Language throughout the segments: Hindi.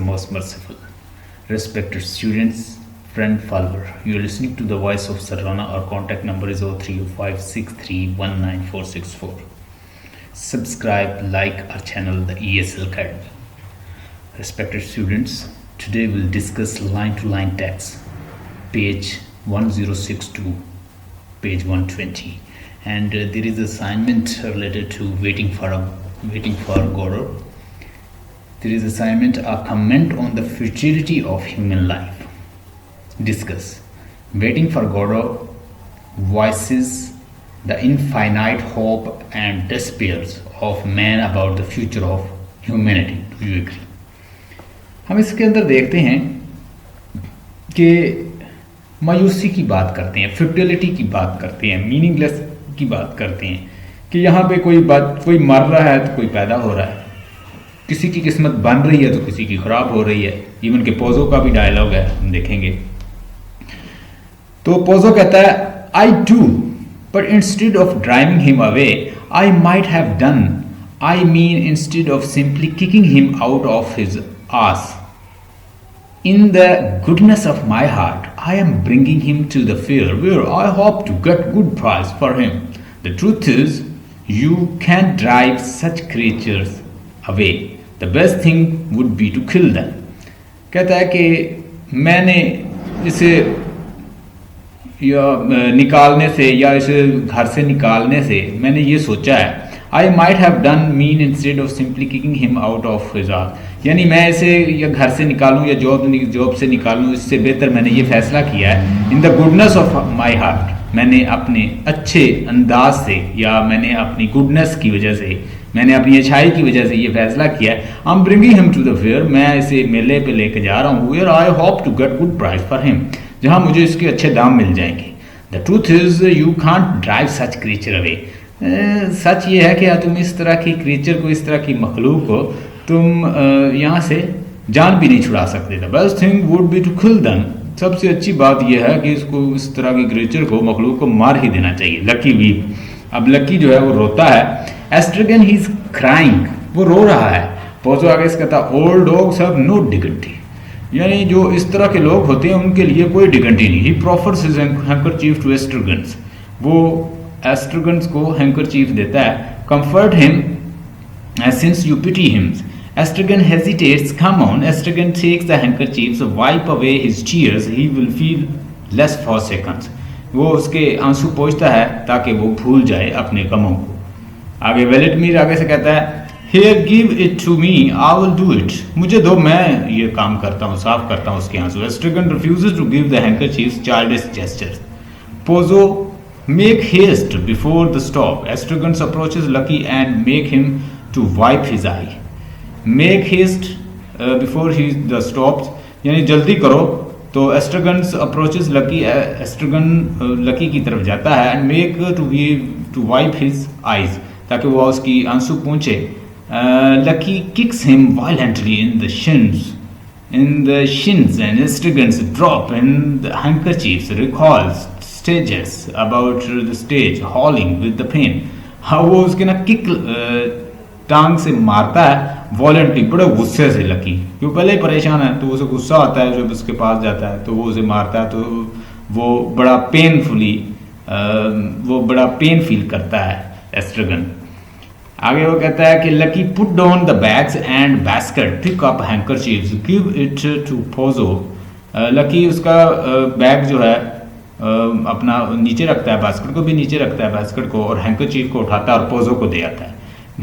most merciful. Respected students, friend, follower, you are listening to the voice of Sarvana. Our contact number is 0305631964. Subscribe, like our channel, the ESL Academy. Respected students, today we'll discuss line-to-line text, page 1062, page 120, and there is assignment related to waiting for Godot. There is assignment a comment on the futility of human life. Discuss. Waiting for Godot voices the infinite hope and despairs of man about the future of humanity. Do you agree? हम इसके अंदर देखते हैं कि मायूसी की बात करते हैं, फ्यूटिलिटी की बात करते हैं, मीनिंगलेस की बात करते हैं कि यहाँ पे कोई मर रहा है तो कोई पैदा हो रहा है, किसी की किस्मत बन रही है तो किसी की खराब हो रही है। इवन के पोजो का भी डायलॉग है, हम देखेंगे। तो पोजो कहता है I do, but instead of driving him away I might have done, I mean instead of simply kicking him out of his arse, in the goodness of my heart I am bringing him to the fair where I hope to get good price for him. The truth is you can't drive such creatures away. The best thing would be to kill them. कहता है कि मैंने इसे निकालने से या इसे घर से निकालने से मैंने ये सोचा है, I might have done mean instead of simply kicking him out of his house. यानी मैं इसे या घर से निकालूं या जॉब से निकालूं, इससे बेहतर मैंने ये फैसला किया है in the goodness of my heart, मैंने अपने अच्छे अंदाज से या मैंने अपनी गुडनेस की वजह से, मैंने अपनी अच्छाई की वजह से ये फैसला किया है। I am bringing him to the fair, मैं इसे मेले पे लेके जा रहा हूँ, where I hope to get good price for him, जहाँ मुझे इसके अच्छे दाम मिल जाएंगे। The truth is you can't drive such creature away. सच ये है कि तुम इस तरह की क्रीचर को, इस तरह की मखलूक को तुम यहाँ से जान भी नहीं छुड़ा सकते। The best thing would be to kill them, सबसे अच्छी बात यह है कि इसको, इस तरह की क्रीचर को, मखलूक को मार ही देना चाहिए। लकी भी, अब लकी जो है वो रोता है। एस्ट्रगन ही इज क्राइंग, वो रो रहा है। पोजो आगे इसका था old dogs have no dignity, यानी जो इस तरह के लोग होते हैं उनके लिए कोई डिग्निटी नहीं। ही प्रोफर्स हिज हैंकरचीफ टू एस्ट्रगन्स, वो एस्ट्रगन्स को हैंकरचीफ देता है। Comfort him since you pity him. Estragon hesitates. Come on. Estragon takes the handkerchiefs, wipe away his tears. He will feel less for seconds. वो उसके आंसू पोंछता है ताकि वो भूल जाए अपने गमों को। आगे वेलेटमीर आगे से कहता है Here, give it to me. I will do it. मुझे दो, मैं ये काम करता हूँ, साफ करता हूँ उसके आंसू। Estragon refuses to give the handkerchiefs. Childish gestures. Pozo make haste before the stop. Estragon approaches Lucky and make him to wipe his eye. Make haste before he the stops, यानी जल्दी करो। तो Estragon approaches Lucky, Estragon Lucky की तरफ जाता है। And make to wipe his eyes, ताकि वो उसकी आंसू पहुँचे। Lucky kicks him violently in the shins and Estragons drop in the handkerchiefs, recalls stages about the stage howling with the pain. हाँ, वो उसके ना किक टांग से मारता है वॉलेंटली, बड़े गुस्से से। लकी क्यों, पहले ही परेशान है तो उसे गुस्सा आता है जब उसके पास जाता है तो वो उसे मारता है, तो वो बड़ा पेन फील करता है एस्ट्रगन। आगे वो कहता है कि Lucky put down the bags and basket, pick up handkerchiefs, give it to Pozzo. Lucky उसका बैग जो है अपना नीचे रखता है, बास्केट को भी नीचे रखता है, बास्केट को, और हैंकरचीफ को उठाता है और पोजो को दे आता है।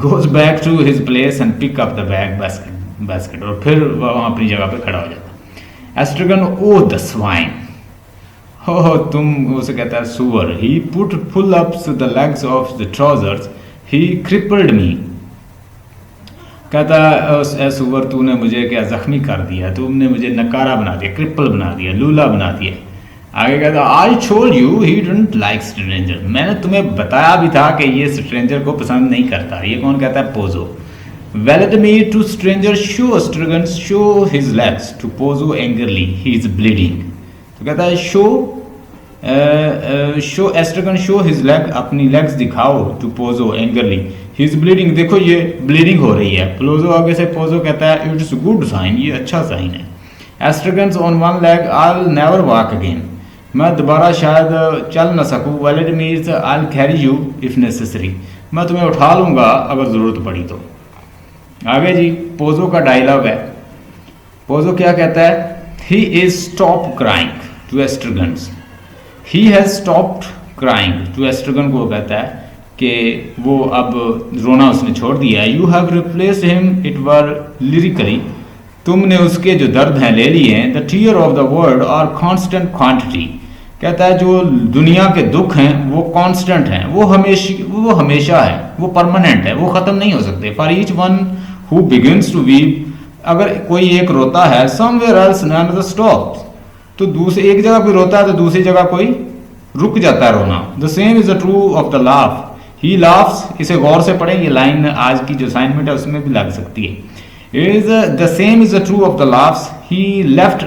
Goes back to his place and pick up the basket, और फिर वह अपनी जगह पे खड़ा हो जाता है। एस्ट्रगन ओ द स्वाइन, हो तुम, उसे कहता है सुअर। He put pull ups the legs of the trousers, he crippled me. कहता है सुअर, तूने मुझे क्या जख्मी कर दिया, तुमने मुझे नकारा बना दिया, क्रिपल बना दिया, लूला बना दिया। आगे कहता I told you he don't like stranger, मैंने तुम्हें बताया भी था कि ये स्ट्रेंजर को पसंद नहीं करता। ये कौन कहता है? Pozzo. Vladimir to stranger show Estragon show his legs to Pozzo angrily he is bleeding. तो कहता है show Estragon show his leg, अपनी लेग्स दिखाओ, to Pozzo angrily, he is bleeding, देखो ये ब्लीडिंग हो रही है। पोजो आगे से पोजो कहता है इट्स गुड साइन, ये अच्छा साइन है। Estragons on one leg I never walk again, मैं दोबारा शायद चल ना सकूँ। Vladimir I carry you if necessary, मैं तुम्हें उठा लूँगा अगर ज़रूरत पड़ी तो। आगे जी पोजो का डायलॉग है। पोजो क्या कहता है, he is stop crying to Estragons, he has stopped crying to Estragon को कहता है कि वो अब रोना उसने छोड़ दिया है। You have replaced him it were lyrically, तुमने उसके जो दर्द हैं ले लिए हैं। The tear of the world are constant quantity, कहता है जो दुनिया के दुख हैं वो कांस्टेंट हैं, वो हमेशा है, वो परमानेंट है, वो ख़त्म नहीं हो सकते। For each one who begins to weep, अगर कोई एक रोता है, समवेयर एल्स अनदर स्टॉप्स, तो दूसरे एक जगह कोई रोता है तो दूसरी जगह कोई रुक जाता है रोना। The same is the true of the laugh, he laughs, इसे गौर से पढ़ें, ये लाइन आज की जो असाइनमेंट है उसमें भी लग सकती है। Is the same is the true of the laughs, he लेफ्ट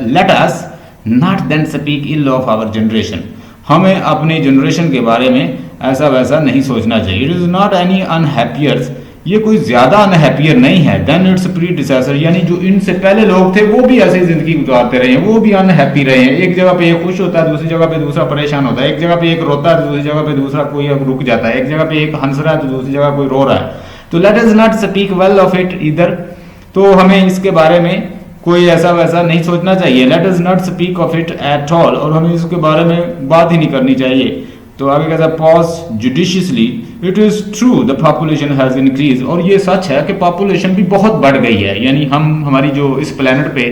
let us not then speak ill of our generation, हमें अपनी जनरेशन के बारे में ऐसा वैसा नहीं सोचना चाहिए। इट इज़ नॉट एनी अनहैप्पियर, ये कोई ज़्यादा अनहैप्पियर नहीं है देन इट्स प्रीडिसेसर, यानी जो इनसे पहले लोग थे वो भी ऐसी ज़िंदगी गुजारते रहे हैं, वो भी अनहैप्पी रहे हैं। एक जगह पे एक खुश होता है, दूसरी जगह पे दूसरा परेशान होता है, एक जगह पे एक रोता है तो दूसरी जगह पे दूसरा कोई रुक जाता है, एक जगह पे एक हंस रहा है तो दूसरी जगह कोई रो रहा है। तो late us not speak well of it इधर, तो हमें इसके बारे में कोई ऐसा वैसा नहीं सोचना चाहिए। Late us not speak of it at all, और हमें इसके बारे में बात ही नहीं करनी चाहिए। तो आगे कहता है pause judiciously, it is true the population has increase, और ये सच है कि पॉपुलेशन भी बहुत बढ़ गई है, यानी हमारी जो इस प्लेनेट पे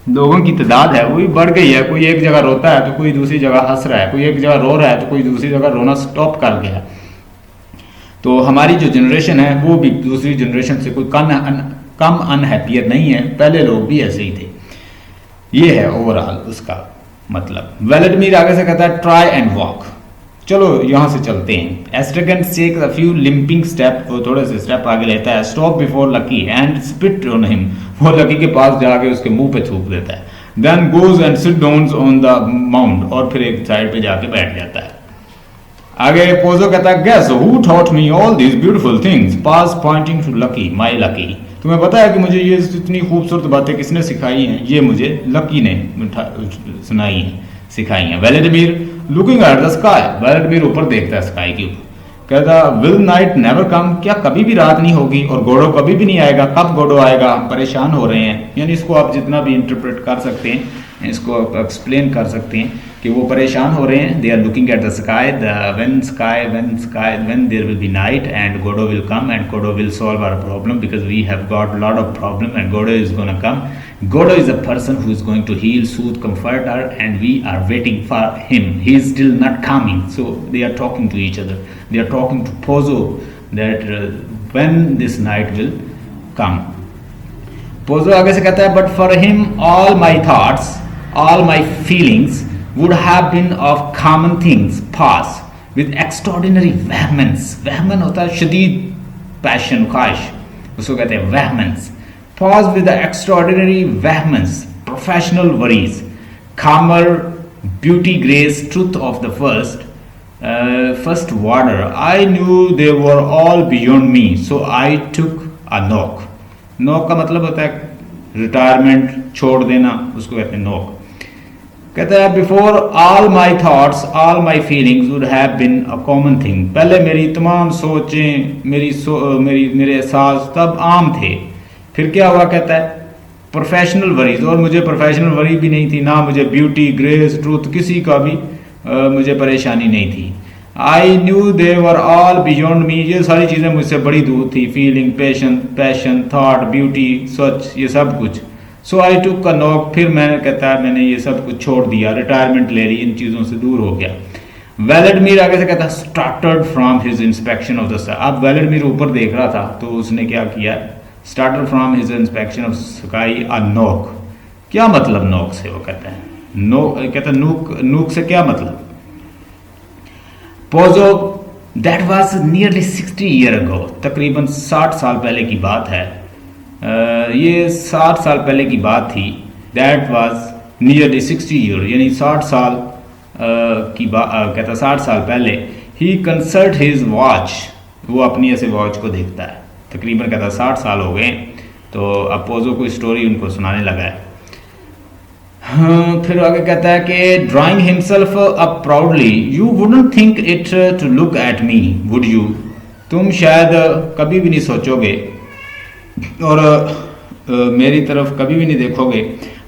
लोगों की तादाद है वो भी बढ़ गई है। कोई एक जगह रोता है तो कोई दूसरी जगह हंस रहा है, कोई एक जगह रो रहा है तो कोई दूसरी जगह रोना स्टॉप कर गया। तो हमारी जो जनरेशन है वो भी दूसरी जनरेशन से कोई कम अनहैप्पियर नहीं है, पहले लोग भी ऐसे ही थे। ये है ओवरऑल उसका मतलब। व्लादिमीर आगे से कहता है ट्राई एंड वॉक, चलो यहाँ से चलते हैं। Estragon takes a few limping step, वो थोड़े से स्टेप आगे लेता है। Stop before Lucky and spit on him, वो लकी के पास जाके उसके मुंह पे थूक देता है। Then goes and sit down on the mount, और फिर एक साइड पे जाके बैठ जाता है। आगे पोजो कहता है guess who taught me all these beautiful things, pause pointing to Lucky my Lucky, तुम्हें पता है कि मुझे ये इतनी खूबसूरत बातें किसने सिखाई हैं? ये मुझे लकी ने सुनाई हैं, सिखाई हैं। Vladimir looking at the sky, Vladimir ऊपर देखता है स्काई के ऊपर, कहता विल नाइट नेवर कम, क्या कभी भी रात नहीं होगी? और गोडो कभी भी नहीं आएगा? कब गोडो आएगा? हम परेशान हो रहे हैं। यानी इसको आप जितना भी इंटरप्रेट कर सकते हैं, इसको आप एक्सप्लेन कर सकते हैं कि वो परेशान हो रहे हैं। They are looking at the sky, when there will be night and Godot will come and Godot will solve our problem because we have got lot of problem and Godot is gonna come. Godot is a person who is going to heal, soothe, comfort her, and we are waiting for him. He is still not coming. So they are talking to each other. They are talking to Pozo that when this night will come. Pozo आगे से कहता है but for him all my thoughts, all my feelings would have been of common things pass with extraordinary vehemence. वहमन होता है शदीद पैशन, ख्वाहिश, उसको कहते हैं vehemence. Pause with the extraordinary vehemence, professional worries, calmer beauty, grace, truth of the first water. I knew they were all beyond me, so I took a knock. Knock का मतलब होता है रिटायरमेंट, छोड़ देना, उसको कहते हैं knock. कहता है before all my thoughts all my feelings would have been a common thing, पहले मेरी तमाम सोचें, मेरे एहसास तब आम थे। फिर क्या हुआ? कहता है प्रोफेशनल वरीज, और मुझे प्रोफेशनल वरी भी नहीं थी, ना मुझे ब्यूटी, ग्रेस, ट्रूथ, किसी का भी मुझे परेशानी नहीं थी। I knew they were all beyond me, ये सारी चीज़ें मुझसे बड़ी दूर थी। फीलिंग, पैशन, थॉट, ब्यूटी, सच, ये सब कुछ। सो आई टुक अ नॉक, फिर मैंने कहता है मैंने ये सब कुछ छोड़ दिया, रिटायरमेंट ले ली, इन चीज़ों से दूर हो गया। व्लादिमीर आगे से कहता है started from his inspection of the sky, अब व्लादिमीर ऊपर देख रहा था तो उसने क्या किया? Started from his inspection of sky a knock. क्या मतलब नॉक से? वो कहता है कहता है नूक से क्या मतलब? Pozzo that was nearly 60 year ago, तकरीबन 60 साल पहले की बात है। ये 60 साल पहले की बात थी। दैट वाज नियरली 60 ईयर, यानी 60 साल की बात। कहता 60 साल पहले ही कंसल्ट हिज वॉच, वो अपनी ऐसे वॉच को देखता है। तकरीबन कहता है 60 साल हो गए, तो अब पोजो कोई स्टोरी उनको सुनाने लगा है। हाँ, फिर आगे कहता है कि drawing himself up proudly, you wouldn't think it to look at me would you, तुम शायद कभी भी नहीं सोचोगे और मेरी तरफ कभी भी नहीं देखोगे।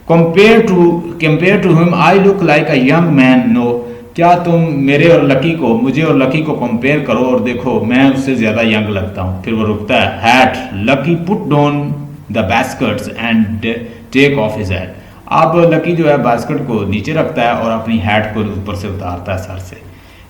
Compare to him I look like a young man, no, क्या तुम मेरे और लकी को, मुझे और लकी को कंपेयर करो और देखो मैं उससे ज़्यादा यंग लगता हूँ। फिर वो रुकता है। Hat, Lucky put down the baskets and take off his hat, अब लकी जो है बास्केट को नीचे रखता है और अपनी हैट को ऊपर से उतारता है सर से।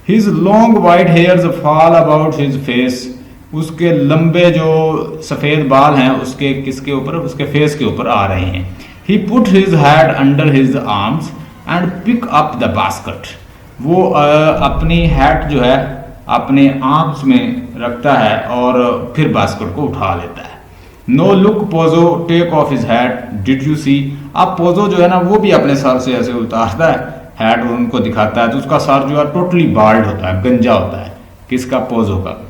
His long white hairs fall about his face, उसके लंबे जो सफ़ेद बाल हैं उसके किसके ऊपर, उसके फेस के ऊपर आ रहे हैं। He put his head under his arms and pick up the basket, वो अपनी हैट जो है अपने आर्म्स में रखता है और फिर बास्केट को उठा लेता है। No look Pozzo take off his hat did you see, अब पोजो जो है ना वो भी अपने सर से ऐसे उतारता है हैट और उनको दिखाता है, तो उसका सर जो है टोटली बाल्ड होता है, गंजा होता है। किसका? पोजो का।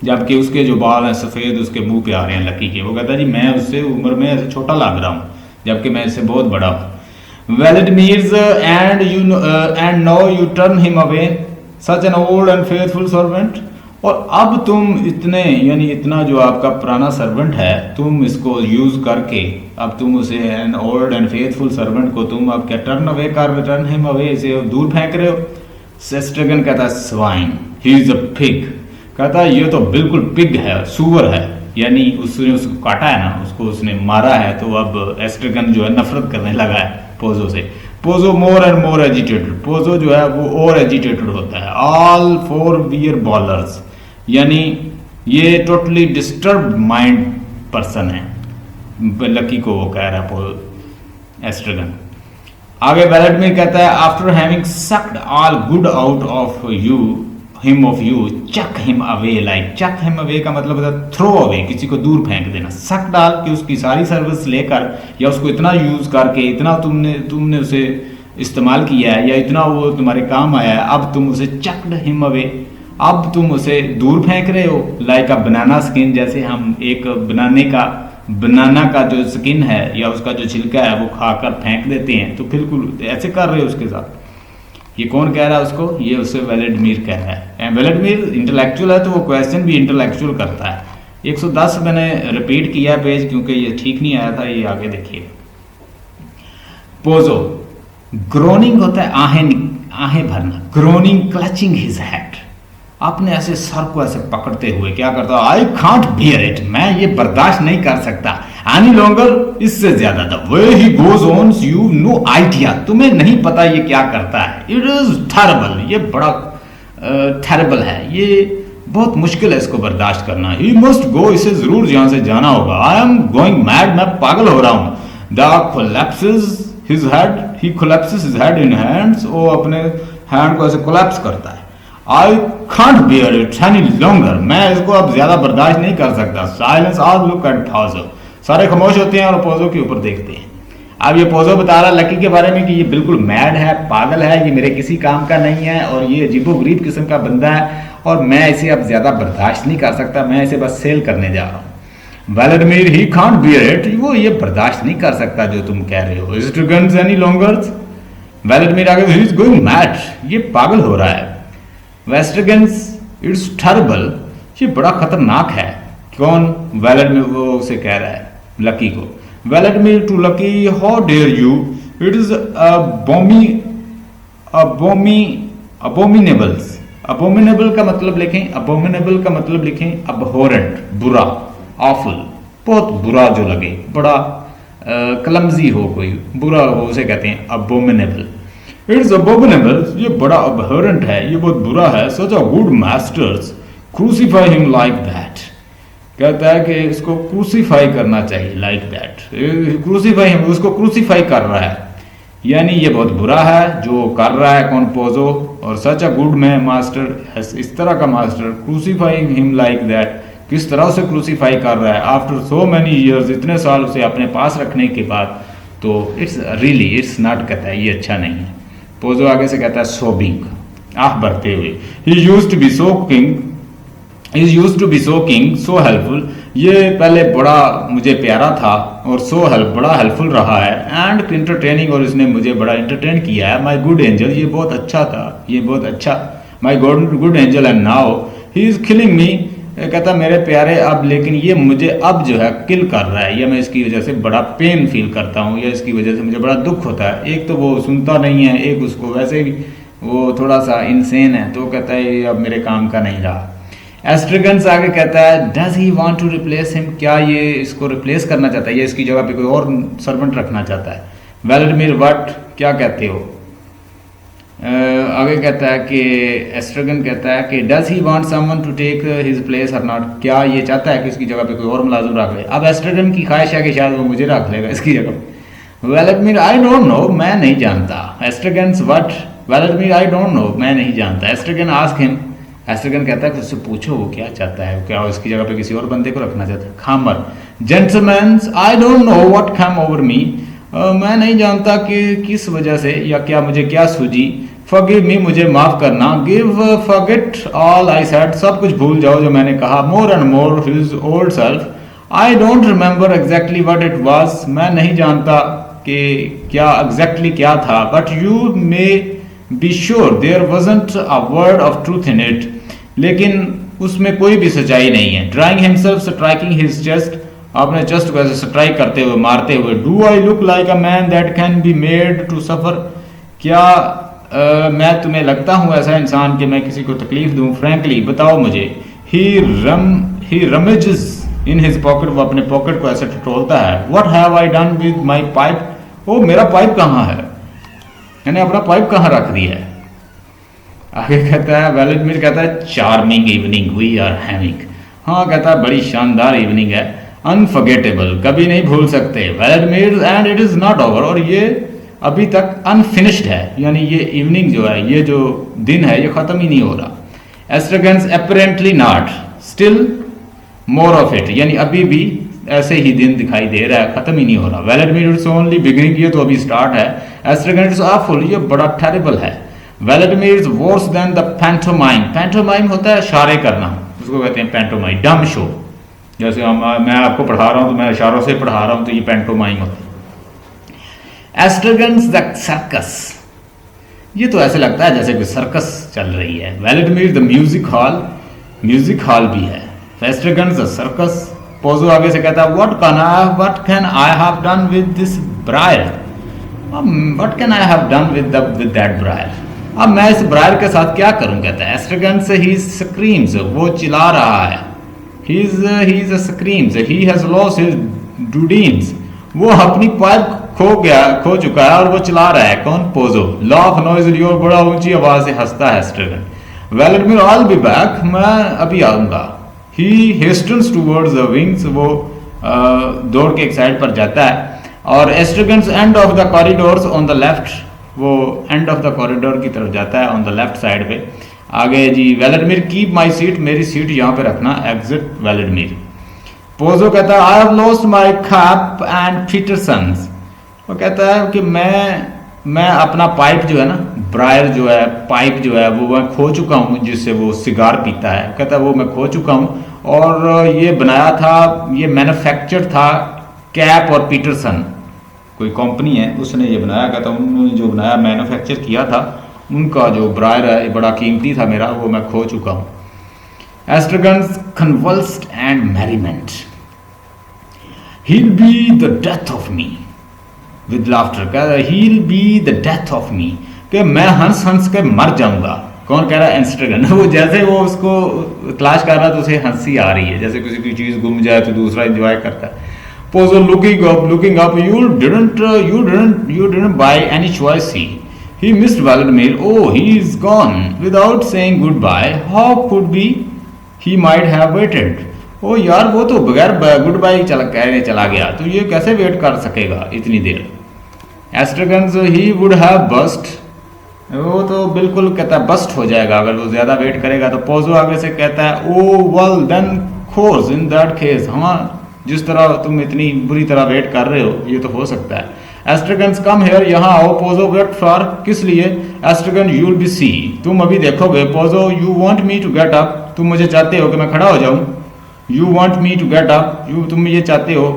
जबकि उसके जो बाल हैं सफ़ेद उसके मुंह पे आ रहे हैं लकी के। वो कहता है जी मैं उससे उम्र में ऐसे छोटा लग रहा हूँ जबकि मैं इससे बहुत बड़ा हूँ। Vladimirs and now you turn him away such an old and faithful servant, और अब तुम इतने यानी इतना जो आपका पुराना सर्वेंट है तुम इसको यूज़ करके अब तुम उसे N old and faithful servant को तुम अब क्या टर्न हिम अवे, इसे दूर फेंक रहे हो। सेस्ट्रगन कहता है swine, he is a pig, कहता है ये तो बिल्कुल पिग है, सूअर है, यानी उसने उसको काटा है ना, उसको उसने मारा है, तो अब एस्ट्रगन जो है नफरत करने लगा है पोजो से। Pozzo more and more agitated, Pozzo जो है वो और एजिटेटेड होता है। ऑल फोर बियर बॉलर्स, यानी ये टोटली डिस्टर्ब माइंड पर्सन है, लकी को वो कह रहा है एस्ट्रगन। आगे वेलेडमिर कहता है after having sucked all good out of you him off you chuck him away, like chuck him away का मतलब होता है थ्रो अवे, किसी को दूर फेंक देना। सक डाल के उसकी सारी सर्विस लेकर या उसको इतना यूज करके इतना तुमने उसे इस्तेमाल किया है या इतना वो तुम्हारे काम आया है, अब तुम उसे चक्ड हिम अवे, अब तुम उसे दूर फेंक रहे हो। लाइक अ बनाना स्किन, जैसे हम एक बनाना का जो स्किन है या उसका जो छिलका है वो खाकर फेंक देते हैं, तो बिल्कुल ऐसे कर रहे हो उसके साथ। ये कौन कह रहा है उसको? ये उससे वेलेडमिर कह रहा है। वेलेडमिर इंटेलेक्चुअल है तो वो क्वेश्चन भी इंटेलेक्चुअल करता है। 110 मैंने रिपीट किया पेज क्योंकि ये ठीक नहीं आया था, ये आगे देखिए। पोजो ग्रोनिंग होता है आहें भरना, ग्रोनिंग क्लचिंग हिज हेड, आपने ऐसे सर को ऐसे पकड़ते हुए क्या करता है, आई कांट बियर इट, मैं ये बर्दाश्त नहीं कर सकता एनी लॉन्गर, इससे ज्यादा। The way he goes on you know idea, तुम्हें नहीं पता ये क्या करता है। इट इज थर्बल, ये बड़ा थर्बल है, ये बहुत मुश्किल है इसको बर्दाश्त करना। ही मस्ट गो, इसे जरूर यहाँ से जाना होगा। आई एम गोइंग मैड, मैं पागल हो रहा हूँ। The collapses his head, he collapses his head in hands, वो अपने हैंड को ऐसे कोलैप्स करता है। I can't bear it any longer, मैं इसको अब ज्यादा बर्दाश्त नहीं कर सकता। Silence, all look at Pozzo, सारे खामोश होते हैं और पोजो के ऊपर देखते हैं। अब ये पोजो बता रहा लकी के बारे में कि ये बिल्कुल मैड है, पागल है, ये मेरे किसी काम का नहीं है और ये अजीबोगरीब किस्म का बंदा है और मैं इसे अब ज्यादा बर्दाश्त नहीं कर सकता, मैं इसे बस सेल करने जा रहा हूँ। वेलेडमिर, ही कांट बियर इट, वो ये बर्दाश्त नहीं कर सकता जो तुम कह रहे हो। स्ट्रिगन्स एनी लॉन्गर, वेलेडमिर आगे, ही इज गोइंग मैड, ये पागल हो रहा है। वेस्ट्रगन्स, इट्स टर्बल, ये बड़ा खतरनाक है। कौन? वेलेडमिर वो उसे कह रहा है लकी को। Vladimir to Lucky, how dare you, it is abominables, abominable का मतलब लिखें, अबोमिनेबल का मतलब लिखें अबहोरेंट, बुरा, ऑफुल, बहुत बुरा जो लगे, बड़ा क्लमजी हो, कोई बुरा हो, उसे कहते हैं अबोमिनेबल। इट्स अबोमिनेबल, ये बड़ा अबहरेंट है, ये बहुत बुरा है। Such a good masters crucify him like that, कहता है कि इसको क्रूसीफाई करना चाहिए लाइक दैट, क्रूसीफाई हिम, उसको क्रूसीफाई कर रहा है, यानी ये बहुत बुरा है जो कर रहा है कौन? पोजो। और सच अ गुड मैन मास्टर, इस तरह का मास्टर, क्रूसीफाइंग हिम लाइक दैट, किस तरह से क्रूसीफाई कर रहा है। आफ्टर सो मैनी ईयर्स, इतने साल उसे अपने पास रखने के बाद, तो इट्स रियली इट्स नॉट, कहता है ये अच्छा नहीं है। पोजो आगे से कहता है सोबिंग, आह भरते हुए, he used to be so kind is use to be so kind so helpful, ये पहले बड़ा मुझे प्यारा था और सो हेल्प बड़ा हेल्पफुल रहा है, एंड इंटरटेनिंग और इसने मुझे बड़ा इंटरटेन किया है, माई गुड एंजल ये बहुत अच्छा था, ये बहुत अच्छा, my good angel and now he is killing मी, कहता मेरे प्यारे अब लेकिन ये मुझे अब जो है किल कर रहा है, या मैं इसकी वजह से बड़ा पेन फील करता हूँ, या इसकी वजह से मुझे बड़ा दुख होता है। एक तो वो सुनता नहीं है, एक उसको वैसे भी वो थोड़ा सा इंसेन है, तो कहता है ये अब मेरे काम का नहीं रहा। एस्ट्रिगन्स आगे कहता है does he want to replace him, क्या ये इसको रिप्लेस करना चाहता है या इसकी जगह पे कोई और सर्वेंट रखना चाहता है। वेलेडमिर व्हाट, क्या कहते हो। आगे कहता है कि एस्ट्रिगन कहता है कि does he want someone to take his place or not, क्या ये चाहता है कि इसकी जगह पे कोई और मुलाजिम रख ले। अब एस्ट्रिगन की ख्वाहिश है कि शायद वो मुझे रख लेगा इसकी जगह। वेलेडमिर आई डोंट नो, मैं नहीं जानता। एस्ट्रिगन्स व्हाट, वेलेडमिर आई डोंट नो, मैं नहीं जानता। एस्ट्रिगन आस्क हिम, एस्ट्रिगन कहता है कि उससे पूछो वो क्या चाहता है, क्या इसकी जगह पे किसी और बंदे को रखना चाहता है। खामर gentlemen I don't know what come over me, मैं नहीं जानता कि किस वजह से या क्या मुझे क्या सूझी। फॉरगिव मी, मुझे माफ करना। Give forget all I said, सब कुछ भूल जाओ जो मैंने कहा। More and more his old self, I don't remember exactly what it was, मैं नहीं जानता कि क्या एग्जैक्टली क्या था। But you may be sure there wasn't a word of truth in it, लेकिन उसमें कोई भी सच्चाई नहीं है। Drawing himself striking his chest, आपने चेस्ट को ऐसे स्ट्राइक करते हुए मारते हुए। Do I look like a man that can be made to suffer, क्या मैं तुम्हें लगता हूँ ऐसा इंसान कि मैं किसी को तकलीफ दूं। फ्रैंकली, बताओ मुझे। ही रमेजेस इन हिज पॉकेट, वो अपने पॉकेट को ऐसे टटोलता है। What have I done with my pipe, ओ मेरा पाइप कहाँ है, मैंने अपना पाइप कहाँ रख दिया है। आगे कहता है वेलेडमिर कहता है charming evening we are having, हाँ कहता है बड़ी शानदार इवनिंग है। अनफॉरगेटेबल, कभी नहीं भूल सकते। Vladimir and it is not over, और ये अभी तक अनफिनिश्ड है, यानी ये इवनिंग जो है, ये जो दिन है, ये खत्म ही नहीं हो रहा। Estragons apparently not, still more of it, यानी अभी भी ऐसे ही दिन दिखाई दे रहा है, खत्म ही नहीं हो रहा। वेलेडमिर इट्स ओनली बिगिनिंग, ये तो अभी स्टार्ट है। एस्ट्रिगन इट्स ऑफुल, ये बड़ा टेरिबल है। Vladimir is worse than the pantomime, pantomime होता है इशारे करना, उसको कहते हैं पैंटोमाइम। डम शो, जैसे मैं आपको पढ़ा रहा हूँ तो मैं इशारों से पढ़ा रहा हूँ, तो ये पैंटोमाइम होता है। एस्ट्रिगन्स द सर्कस, ये तो ऐसे लगता है जैसे कोई सर्कस चल रही है। Vladimir the music hall, music hall भी है। एस्ट्रिगन्स द सर्कस। पोजो आगे से कहता है what can I have done with this briar, what can I have done with that briar, अब मैं इस ब्रायर के साथ क्या करूं, कहता है। एस्ट्रिगन्स ही स्क्रीम्स, वो चिल्ला रहा है। He is screams, he has lost his dudeens, वो अपनी पाइप खो चुका है और वो चला रहा है। कौन, पोजो। लाफ नॉइजली, और बड़ा ऊंची आवाज से हंसता है Estragon. Vladimir I will be back, मैं अभी आऊंगा। He hastens towards the wings, वो दौड़ के एक साइड पर जाता है। और Estragons end of the corridors on the left, वो एंड ऑफ द कॉरिडोर की तरफ जाता है, ऑन द लेफ्ट साइड पे। आगे जी, वेलेडमिर कीप माई सीट, मेरी सीट यहाँ पे रखना। Exit Vladimir. पोजो कहता है I have lost my Kapp and Petersons, वो कहता है कि मैं अपना पाइप जो है ना, ब्रायर जो है, पाइप जो है, वो मैं खो चुका हूँ, जिससे वो सिगार पीता है। कहता है वो मैं खो चुका हूँ, और ये बनाया था, ये मैन्युफैक्चर था कैप और पीटरसन, कोई कंपनी है, उसने ये बनाया। कहता है उन्होंने जो बनाया, मैन्युफैक्चर किया था, उनका जो ब्रायर है बड़ा कीमती था मेरा, वो मैं खो चुका हूँ। एस्ट्रिगन्स कन्वल्स्ड and merriment, he'll be the death of me with laughter, कह रहा he'll be the death of me, कि मैं हंस हंस के मर जाऊंगा। कौन कह रहा है, एस्ट्रिगन। वो जैसे वो उसको तलाश कर रहा है तो उसे हंसी आ रही है, जैसे किसी की चीज गुम जाए तो दूसरा एंजॉय करता है। Pozzo looking up, you didn't buy any choice, he missed Veledmir, oh he is gone without saying goodbye, how could be, he might have waited, ओ यार वो तो बगैर गुड बाय कहने चला गया, तो ये कैसे वेट कर सकेगा इतनी देर। एस्ट्रिगन्स ही वुड हैव बस्ट, वो तो बिल्कुल कहता है बस्ट हो जाएगा अगर वो ज्यादा वेट करेगा। तो पोजो आगे से कहता है oh well then course in that case, हाँ जिस तरह तुम इतनी बुरी तरह वेट कर रहे हो ये तो हो सकता है। एस्ट्रिगन्स कम हियर, यहाँ आओ। पोजो वेट फॉर, किस लिए। Estragon you will be see, तुम अभी देखोगे। Pozzo you want me to get up, तुम मुझे चाहते हो कि मैं खड़ा हो जाऊं, you want me to get up, तुम ये चाहते हो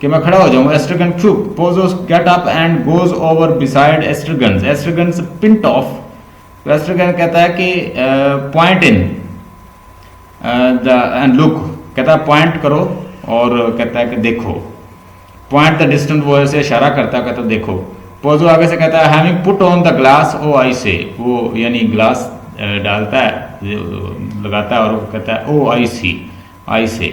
कि मैं खड़ा हो जाऊं। Estragon quick, Pozzo get up and goes over beside Estragon, Estragon pint off. तो एस्ट्रगन कहता है कि पॉइंट इन एंड लुक, कहता है पॉइंट करो और कहता है कि देखो, पॉइंट द डिस्टेंस, वो ऐसे इशारा करता है, कहता है देखो। पोजो आगे से कहता है having put on the glass, oh I say, वो यानी ग्लास डालता है, लगाता है और कहता है ओ आई सी, आई से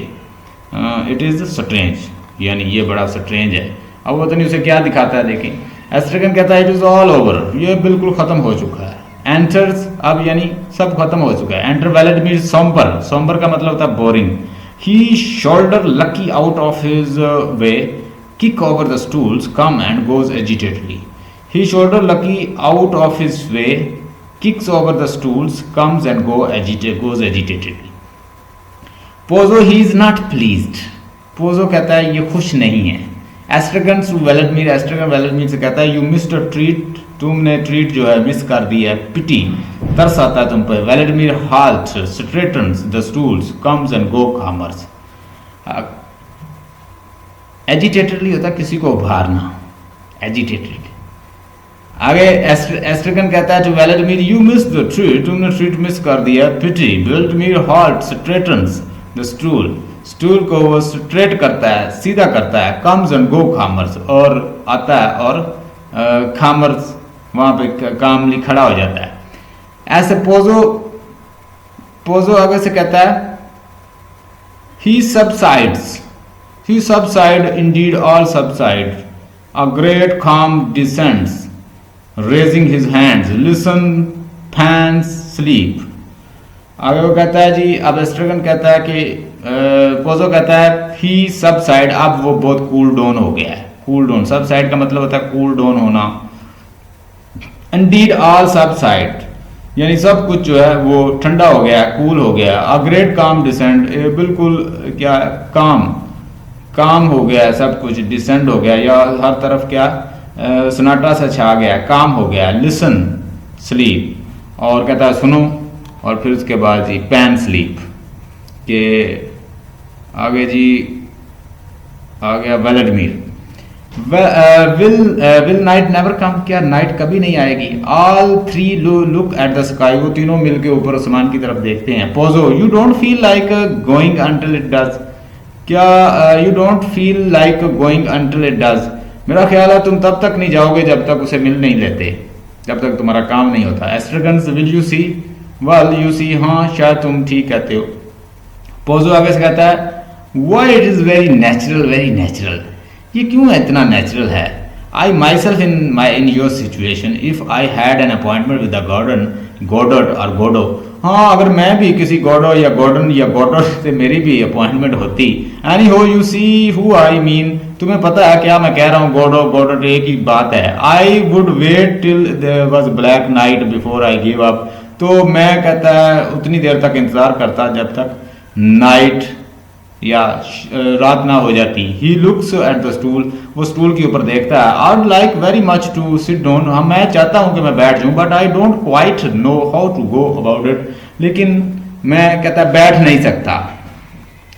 इट इज़ स्ट्रेंज, यानी ये बड़ा स्ट्रेंज है। अब वो तो नहीं उसे क्या दिखाता है, देखें। एस्ट्रगन कहता है इट इज़ ऑल ओवर, ये बिल्कुल ख़त्म हो चुका है। एंटर्स, अब यानी सब खत्म हो चुका है। एंटर वेलेडमिर सोम्बर, सोम्बर का मतलब होता है boring. He shoulder Lucky out of his way, kick over the stools, come and goes agitatedly. He shoulder Lucky out of his way, kicks over the stools, comes and goes agitatedly. Pozzo he is not pleased, Pozzo कहता है ये खुश नहीं है। एस्ट्रगन टू वेलेडमिर, एस्ट्रगन वेलेडमिर से कहता है यू मिस्ड अ ट्रीट, तुमने ट्रीट जो है मिस कर दी है, पिटी, तरस आता है तुम पर। Vladimir halt, straightens the stools, comes and go calmer. Agitatedly होता है किसी को उभारना, एजिटेटेड। आगे एस्ट्रगन कहता है to Vladimir you miss the treat, तुमने ट्रीट मिस कर दिया, pity. Vladimir halt, straightens the stool, stool को वो स्ट्रेट करता है, सीधा करता है। कम्स एंड गो खामर्स, और आता है और खामर्स वहां पे कामली खड़ा हो जाता है। ऐसे पोजो आगे से कहता है ही subsides, he subside, indeed all subside, a great calm descends, raising his hands, listen, fans, sleep। आगे वो कहता है जी, अब एस्ट्रगन कहता है कि पोजो कहता है he subside, अब वो बहुत कूल डाउन हो गया है। कूल डाउन, सबसाइड का मतलब होता है कूल डाउन होना। indeed all subside, यानी सब कुछ जो है वो ठंडा हो गया, कूल हो गया। a great calm descend, बिल्कुल क्या काम हो गया, सब कुछ डिसेंड हो गया, या हर तरफ क्या सन्नाटा सा छा गया, काम हो गया। लिसन, स्लीप, और कहता है सुनो, और फिर उसके बाद जी पैन स्लीप के आगे जी आ गया Vladimir. Will night never come, क्या नाइट कभी नहीं आएगी। All three look at the sky, वो तीनों मिलके ऊपर आसमान की तरफ देखते हैं। Pozzo you don't feel like going until it does, क्या you don't feel like going until it does, मेरा ख्याल है तुम तब तक नहीं जाओगे जब तक उसे मिल नहीं लेते, जब तक तुम्हारा काम नहीं होता। Estragon's will you see, well you see, हाँ शायद तुम ठीक कहते हो। पोजो आगे से कहता है why it is very natural, ये क्यों इतना नेचुरल है। I myself in your situation, if I had an appointment with Godot और गोडो, हाँ अगर मैं भी किसी गॉडो या गॉर्डन या गॉडर से मेरी भी अपॉइंटमेंट होती, एनी हो you see who I mean, तुम्हें पता है क्या मैं कह रहा हूँ, गॉडो गॉडर एक ही बात है। I would wait till there was black night before I give up, तो मैं कहता है उतनी देर तक इंतजार करता जब तक नाइट या रात ना हो जाती। He looks at the stool, वो स्टूल के ऊपर देखता है। I would like very much to sit down, हाँ मैं चाहता हूँ कि मैं बैठ जाऊँ, but I don't quite know how to go about it, लेकिन मैं कहता है बैठ नहीं सकता।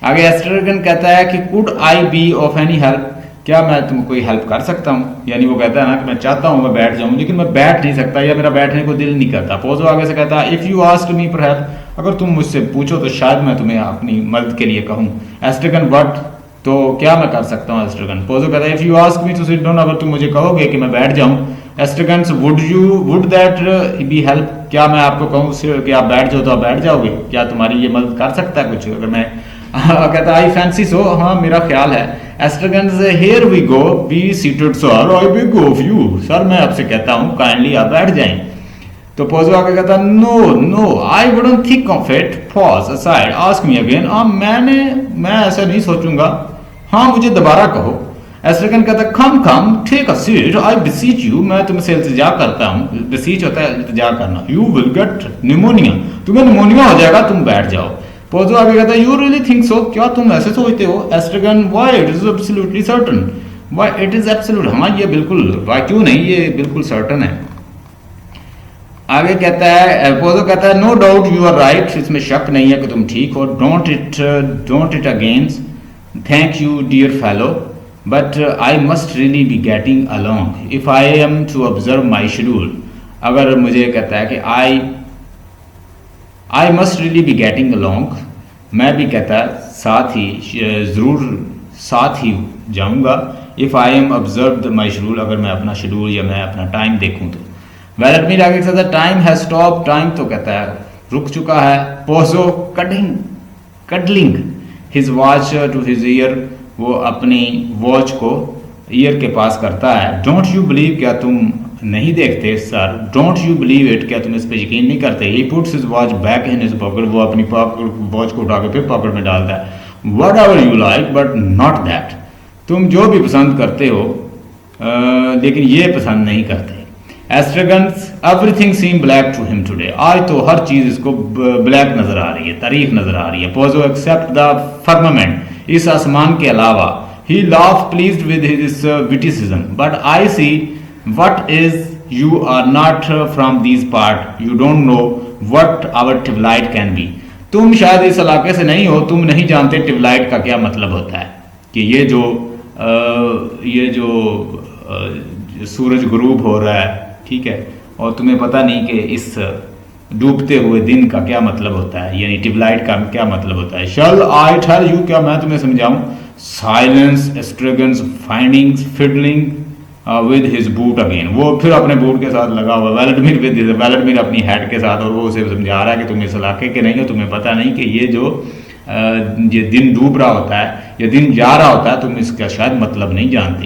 आगे एस्ट्रगन कहता है कि could I be of any help, क्या मैं तुम कोई हेल्प कर सकता हूँ, यानी वो कहता है ना कि मैं चाहता हूँ मैं बैठ जाऊँ लेकिन मैं बैठ नहीं सकता, या मेरा बैठने को दिल नहीं करता। पोजो आगे से कहता है if you ask me for help, अगर तुम मुझसे पूछो तो शायद मैं तुम्हें अपनी मदद के लिए कहूँ। एस्ट्रगन व्हाट, तो क्या मैं कर सकता हूँ। एस्ट्रगन पोजो कहता है if you ask me to sit down, अगर तुम मुझे कहोगे कि मैं बैठ जाऊँ। Estragon would that be help, क्या मैं आपको कहूँ कि आप बैठ जाओ तो आप बैठ जाओगे, क्या तुम्हारी ये मदद कर सकता है कुछ, अगर मैं कहता आई फैंसी सो, हाँ मेरा ख्याल है। एस्ट्रगन से here we go be seated sir, I beg of you, sir मैं आपसे कहता हूँ काइंडली आप बैठ जाएं। तो पोजो आगे कहता no I wouldn't think of it, pause aside, ask me again, मैं ऐसा नहीं सोचूंगा, हाँ मुझे दोबारा कहो। एस्ट्रगन कहता come take a seat, I beseech you, मैं तुमसे इल्तिजा करता हूँ, बिसीच होता है इल्तिजा करना। यू विल गेट निमोनिया, तुम्हें निमोनिया हो जाएगा, तुम बैठ जाओ। पोजो आगे कहता है यू रियली थिंक सो, क्या तुम ऐसे सोचते हो। Estragon why it is absolutely certain, why it is absolute, हाँ ये बिल्कुल, व्हाई क्यों नहीं, ये बिल्कुल सर्टन है। आगे कहता है, पोजो कहता है no doubt you are right, इसमें शक नहीं है कि तुम ठीक हो। Don't it against, thank you dear fellow, but I must really be getting along if I am to observe my schedule. अगर मुझे कहता है कि I must really be getting along, मैं भी कहता है साथ ही ज़रूर साथ ही जाऊंगा। If I am observe my schedule, अगर मैं अपना शेड्यूल या मैं अपना टाइम देखूं तो। वेलेडमिर आगे कहता है टाइम हैज स्टॉप, टाइम तो कहता है रुक चुका है। Pozzo cuddling his watch to his ear, वो अपनी वॉच को ईयर के पास करता है। डोंट यू बिलीव, क्या तुम नहीं देखते sir, don't you believe it, क्या तुम इस पर यकीन नहीं करते। He puts his watch back in his pocket, वो अपनी वॉच को उठा के फिर पॉकेट में डालता है। What ever you like but not that, तुम जो भी पसंद करते हो लेकिन ये पसंद नहीं करते। Estragon's everything seem black to him today, आज तो हर चीज़ इसको ब्लैक नज़र आ रही है, तारीख नज़र आ रही है। पोजो एक्सेप्ट द फर्मामेंट, इस आसमान के अलावा। He laugh pleased with his witticism, but I see what is you are not from these part, you don't know what our twilight can be। तुम शायद इस इलाके से नहीं हो, तुम नहीं जानते ट्यूबलाइट का क्या मतलब होता है, कि ये जो सूरज गुरूब हो रहा है, ठीक है, और तुम्हें पता नहीं कि इस डूबते हुए दिन का क्या मतलब होता है, यानी ट्यूबलाइट का क्या मतलब होता है। शल आई टेल यू, क्या मैं तुम्हें समझाऊं। Silence Estragon's findings fiddling with his boot again, वो फिर अपने बूट के साथ लगा हुआ। वेलेडमिर अपनी हेड के साथ, और वो उसे समझा रहा है कि तुम इस इलाके के नहीं हो, तुम्हें पता नहीं कि ये दिन डूब रहा होता है या दिन जा रहा होता है, तुम इसका शायद मतलब नहीं जानते।